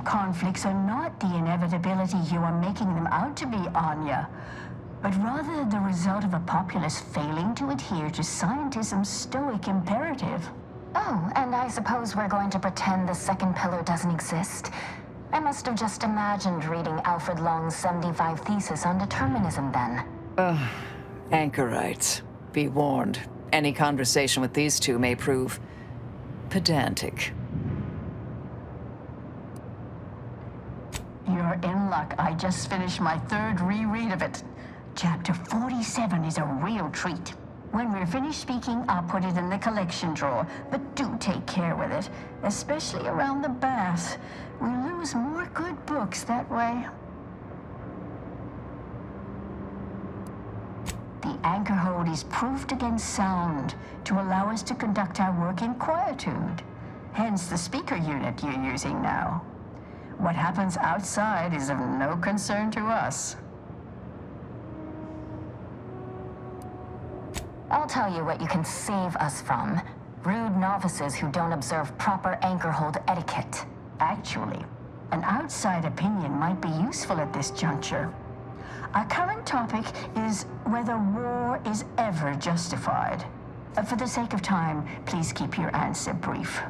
Global conflicts are not the inevitability you are making them out to be, Anya, but rather the result of a populace failing to adhere to scientism's stoic imperative. Oh, and I suppose we're going to pretend the second pillar doesn't exist? I must have just imagined reading Alfred Long's 75 thesis on determinism then. Anchorites. Be warned. Any conversation with these two may prove pedantic. You're in luck. I just finished my third reread of it. Chapter 47 is a real treat. When we're finished speaking, I'll put it in the collection drawer, but do take care with it, especially around the bath. We lose more good books that way. The Anchorhold is proofed against sound to allow us to conduct our work in quietude. Hence the speaker unit you're using now. What happens outside is of no concern to us. I'll tell you what you can save us from. Rude novices who don't observe proper Anchorhold etiquette. Actually, an outside opinion might be useful at this juncture. Our current topic is whether war is ever justified. For the sake of time, please keep your answer brief.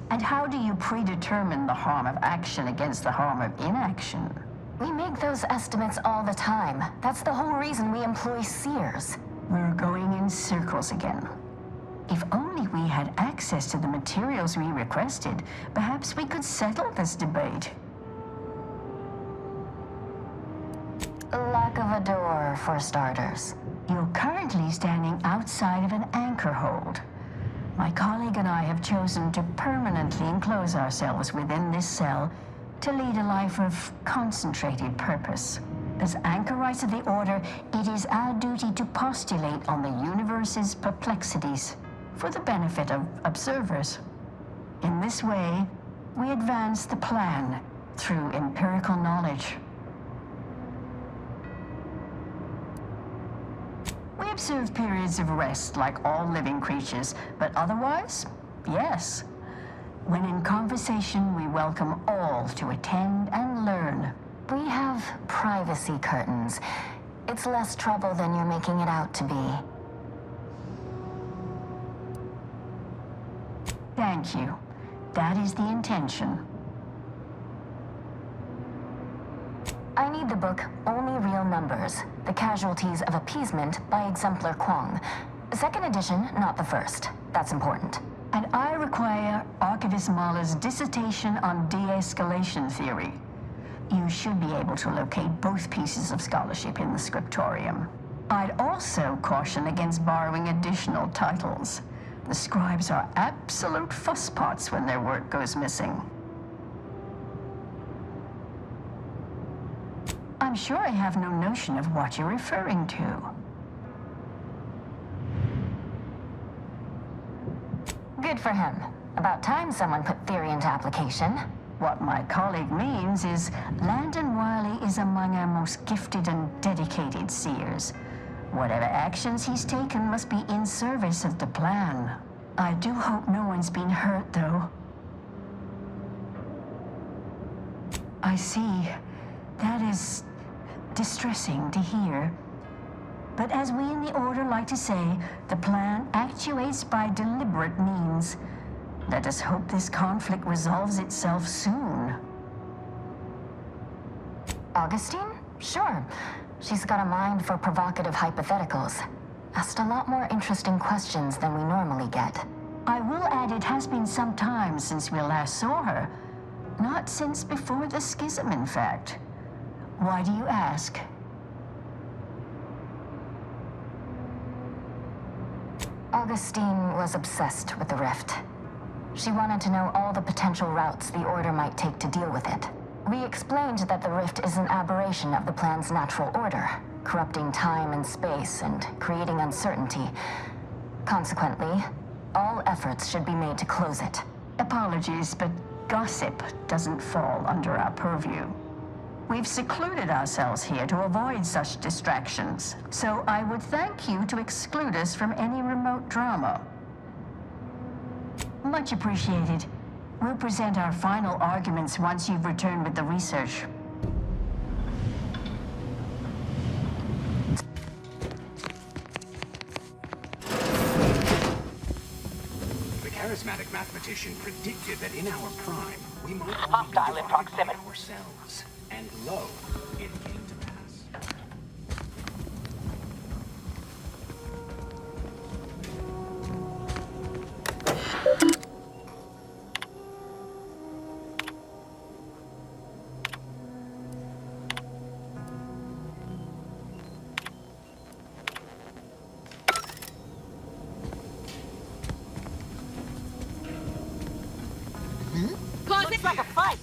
And how do you predetermine the harm of action against the harm of inaction? We make those estimates all the time. That's the whole reason we employ seers. We're going in circles again. If only we had access to the materials we requested, perhaps we could settle this debate. Lack of a door, for starters. You're currently standing outside of an Anchorhold. My colleague and I have chosen to permanently enclose ourselves within this cell to lead a life of concentrated purpose. As anchorites of the Order, it is our duty to postulate on the universe's perplexities for the benefit of observers. In this way, we advance the plan through empirical knowledge. We observe periods of rest like all living creatures, but otherwise, yes. When in conversation, we welcome all to attend and learn. We have privacy curtains. It's less trouble than you're making it out to be. Thank you. That is the intention. I need the book Only Real Numbers, The Casualties of Appeasement by Exemplar Kwong. Second edition, not the first. That's important. And I require Archivist Mahler's dissertation on de-escalation theory. You should be able to locate both pieces of scholarship in the scriptorium. I'd also caution against borrowing additional titles. The scribes are absolute fusspots when their work goes missing. I'm sure I have no notion of what you're referring to. Good for him. About time someone put theory into application. What my colleague means is Landon Wiley is among our most gifted and dedicated seers. Whatever actions he's taken must be in service of the plan. I do hope no one's been hurt, though. I see. That is distressing to hear. But as we in the Order like to say, the plan actuates by deliberate means. Let us hope this conflict resolves itself soon. Augustine? Sure. She's got a mind for provocative hypotheticals. Asked a lot more interesting questions than we normally get. I will add it has been some time since we last saw her. Not since before the schism, in fact. Why do you ask? Augustine was obsessed with the rift. She wanted to know all the potential routes the Order might take to deal with it. We explained that the rift is an aberration of the plan's natural order, corrupting time and space and creating uncertainty. Consequently, all efforts should be made to close it. Apologies, but gossip doesn't fall under our purview. We've secluded ourselves here to avoid such distractions, so I would thank you to exclude us from any remote drama. Much appreciated. We'll present our final arguments once you've returned with the research. The charismatic mathematician predicted that in our prime, we might Hostile in proximity. ourselves. And lo, it came to pass. Looks like a fight.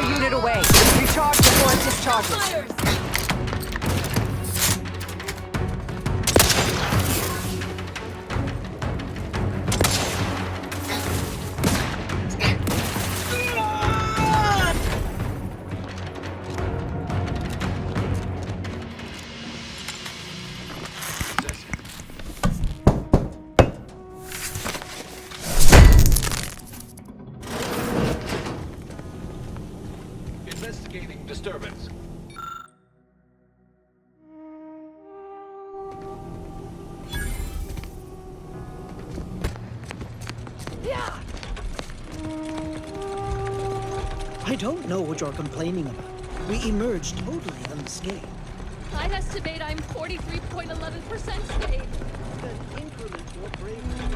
Unit away. Recharge before it discharges. Investigating disturbance. I don't know what you're complaining about. We emerged totally unscathed. I'd estimate I'm 43.11% saved. Then increment your bravery.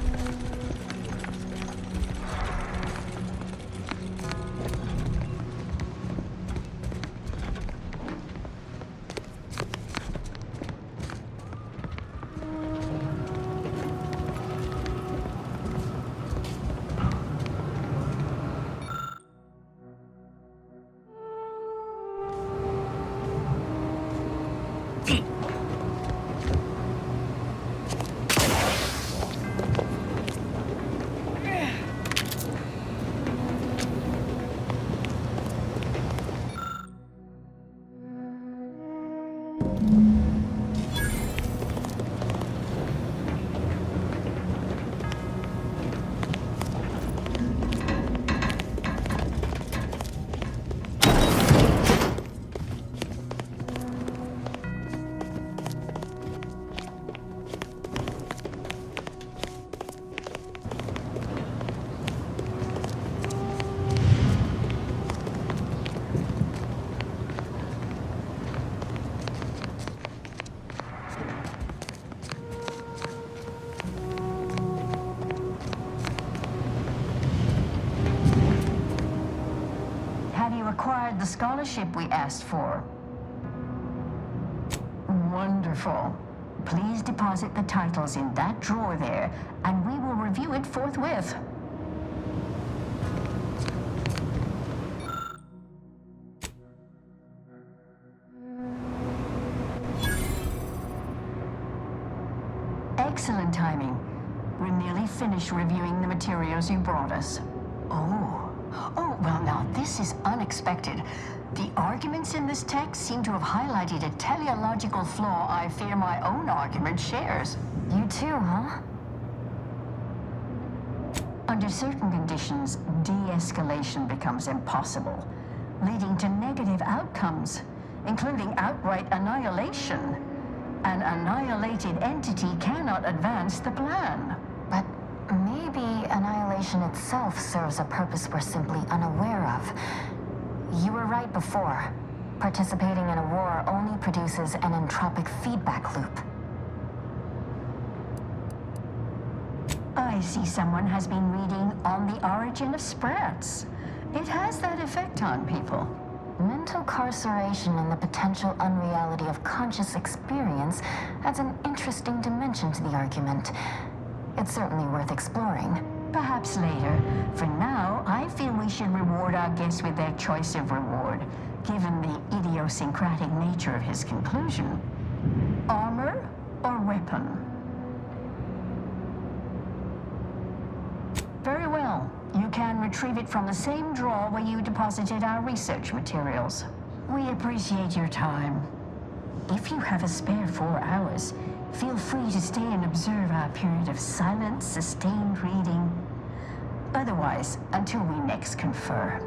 Acquired the scholarship we asked for. Wonderful. Please deposit the titles in that drawer there, and we will review it forthwith. Excellent timing. We're nearly finished reviewing the materials you brought us. Oh, well now, this is unexpected. The arguments in this text seem to have highlighted a teleological flaw I fear my own argument shares. You too, huh? Under certain conditions, de-escalation becomes impossible, leading to negative outcomes, including outright annihilation. An annihilated entity cannot advance the plan. But Maybe annihilation itself serves a purpose we're simply unaware of. You were right before. Participating in a war only produces an entropic feedback loop. I see someone has been reading On the Origin of Sprats. It has that effect on people. Mental carceration and the potential unreality of conscious experience adds an interesting dimension to the argument. It's certainly worth exploring. Perhaps later. For now, I feel we should reward our guest with their choice of reward, given the idiosyncratic nature of his conclusion. Armor or weapon? Very well. You can retrieve it from the same drawer where you deposited our research materials. We appreciate your time. If you have a spare 4 hours, feel free to stay and observe our period of silent, sustained reading. Otherwise, until we next confer.